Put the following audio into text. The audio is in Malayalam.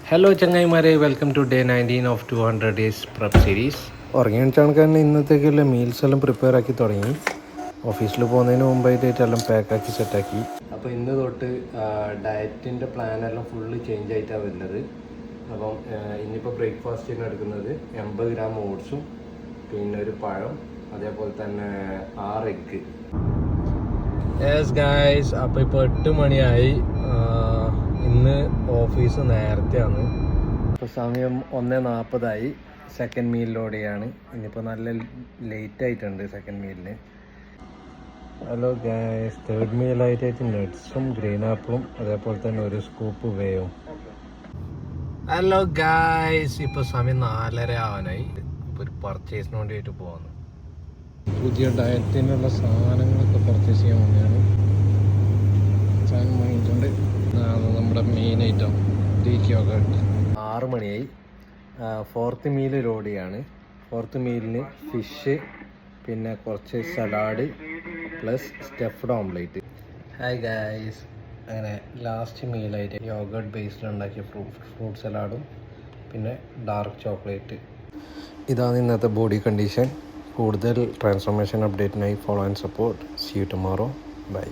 ഹലോ ചങ്ങായിമാരെ, welcome to day 19 of 200 days prep series. ഉറങ്ങി എണിച്ചാണെങ്കിൽ തന്നെ ഇന്നത്തേക്കുള്ള മീൽസ് എല്ലാം പ്രിപ്പയർ ആക്കി തുടങ്ങി. ഓഫീസിൽ പോകുന്നതിന് മുമ്പായിട്ട് എല്ലാം പാക്കാക്കി സെറ്റാക്കി. അപ്പോൾ ഇന്ന് തൊട്ട് ഡയറ്റിൻ്റെ പ്ലാനെല്ലാം ഫുള്ള് ചേഞ്ച് ആയിട്ടാണ് വരുന്നത്. അപ്പം ഇന്നിപ്പോൾ ബ്രേക്ക്ഫാസ്റ്റിന് എടുക്കുന്നത് 80 ഗ്രാം ഓട്സും പിന്നെ ഒരു പഴം, അതേപോലെ തന്നെ 6 എഗ്ഗ്. യെസ് ഗായ്സ്, അപ്പോൾ ഇപ്പോൾ 8 മണിയായി. ഇന്ന് ഓഫീസ് നേരത്തെയാണ്. ഇപ്പോൾ സമയം 1:40 സെക്കൻഡ് മീലിലൂടെയാണ്. ഇനിയിപ്പോൾ നല്ല ലേറ്റ് ആയിട്ടുണ്ട് സെക്കൻഡ് മീലിന്. ഹലോ ഗായ്സ്, തേർഡ് മീലായിട്ട് നട്ട്സും ഗ്രീൻ ആപ്പിളും അതേപോലെ തന്നെ ഒരു സ്കൂപ്പ് വേവും. ഹലോ ഗായ്സ്, ഇപ്പോൾ സമയം 4:30 ആവാനായി. ഇപ്പോൾ ഒരു പർച്ചേസിന് വേണ്ടിയിട്ട് പോകുന്നു. പുതിയ ഡയറ്റിനുള്ള സാധനങ്ങളൊക്കെ പർച്ചേസ് ചെയ്യാൻ വേണ്ടിയാണ്. സാധനം വാങ്ങിയിട്ടുണ്ട്. നമ്മുടെ മെയിൻ ഐറ്റം ഗ്രീക്ക് യോഗട്ട്. 6 മണിയായി. 4th meal ലോഡിയാണ്. 4th മീലിന് ഫിഷ്, പിന്നെ കുറച്ച് salad plus stuffed omelette. Hi guys, അങ്ങനെ ലാസ്റ്റ് മീലായിട്ട് യോഗട്ട് ബേസ്ഡിലുണ്ടാക്കിയ ഫ്രൂട്ട് സലാഡും പിന്നെ ഡാർക്ക് ചോക്ലേറ്റ്. ഇതാണ് ഇന്നത്തെ ബോഡി കണ്ടീഷൻ. കൂടുതൽ ട്രാൻസ്ഫോർമേഷൻ അപ്ഡേറ്റിനായി follow and support. See you tomorrow. By.